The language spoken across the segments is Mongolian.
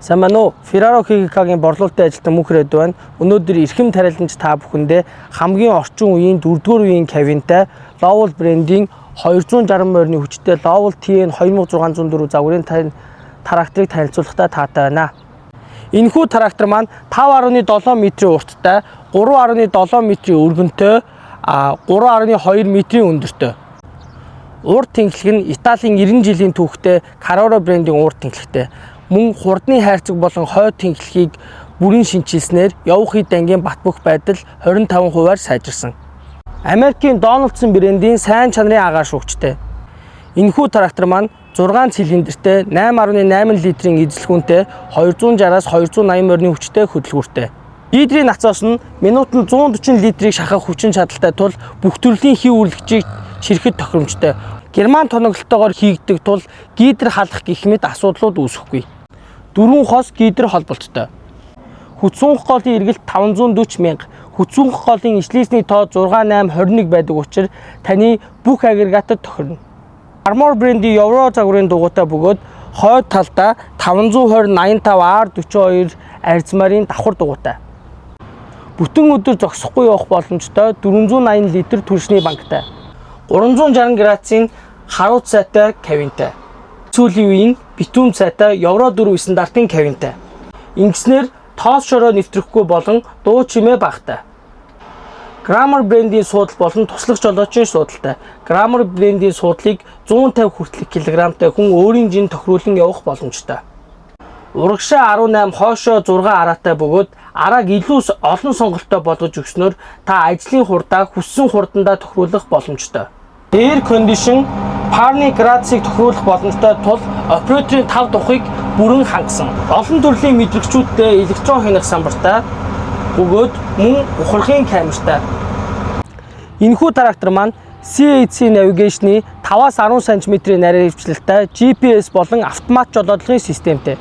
Сайн байна уу? Ferrari HGK-гийн борлуулалтын ажилтан Мөнхрээд байна. Өнөөдөр эрхэм тариаланч та бүхэндээ хамгийн орчин үеийн 4-р үеийн кабинтай Lowell брендийн 260 морины хүчтэй Lowell TN 2604 загварын тракторыг танилцуулахдаа таатай байна. Энэхүү трактор маань 5.7 метрийн урттай, 3.7 метрийн өргөнтэй, 3.2 метрийн өндөртэй. Уур тэнхлэг нь Италийн 90 жилийн түүхтэй Carrara брендийн уур тэнхлэгтэй. Мөн хурдны хайрцаг болон хойд тэнхлэгийг бүрэн шинчилснээр явахын дангийн бат бөх байдал 25%-аар сайжирсан. Америкийн Donaldson брендийн сайн чанарын агаар шүүгчтэй. Энэхүү трактор маань 6 цилиндртэй 8.8 литрийн эзэлгүүнтэй 260-аас 280 морины хүчтэй хөдөлгүүртэй. Литрийн нацоос нь минутанд 140 литрийг шахах хүчин чадалтай тул бүх төрлийн хэв үргэлжийг ширхэд тохиромжтой. Герман тоноглолтойгоор хийгддэг тул гидр халах гэх мэт асуудлууд үүсэхгүй. 4 хос гидр холболттой. Хүчсүнх голын эргэлт 540 мянга, хүчсүнх голын ишлээсний тоо 6821 байдаг учраас таны бүх агрегатад тохирно. Armor брендийн Euro загварын дугуйтай бөгөөд хойд талдаа 520/85R42 арзмарын давхар дугуйтай. Бүтэн өдөр зогсохгүй явах боломжтой 480 литр түлшний банктай. 360 градусын харуут сайтай кабинтай. Сүүлийн үеийн битүүм сайтай Euro 4 стандартын кабинтай. Ингэснээр тоос шороо нэвтрэхгүй болон дуу чимээ багтай. Grammer брендийн суудал болон туслах жолоочийн суудалтай. Grammer брендийн суудлыг 150 хүртэлх килограммтай хүн өөрийн жин тохируулан явах боломжтой. Урагшаа 18, хоошоо 6 араатай бөгөөд арааг илүү олон сонголттой болгож өгснөөр та ажлын хурдаа хүссэн хурдандаа тохируулах боломжтой. Air condition парны градусыг тохируулах боломжтой тул операторын 5 тухыг бүрэн хангасан. Олон төрлийн мэдрэгчүүдтэй электрон хянах самбартай бөгөөд мөн ухрахын камертай. Энэхүү трактор маань CHC навигашны 5-аас 10 см-ийн нарийн хвчлэлтэй GPS болон автомат жолоодлогын системтэй.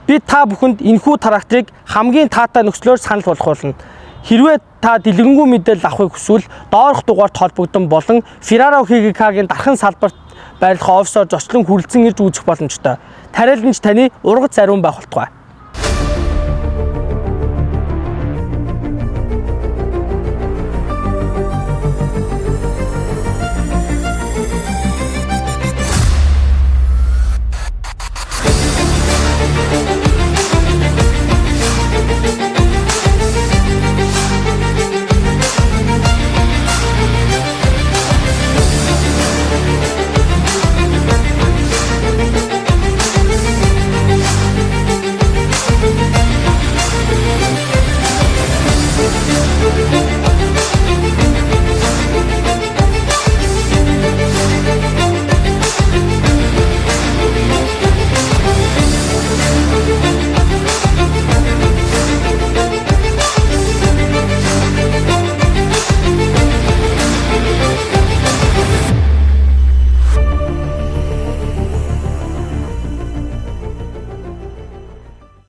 Би та бүхэнд энэхүү тракторыг хамгийн таатай нөхцлөөр санал болгуулна. Хэрвээ та дэлгэрэнгүй мэдээлэл авахыг хүсвэл доорх дугаард холбогдсон болон Ferrari HGK-гийн дархан салбарт байрлах офисоор зочлон хүрэлцэн ирж үзэх боломжтой. Тариаланч таны ургац ариун байх болтугай.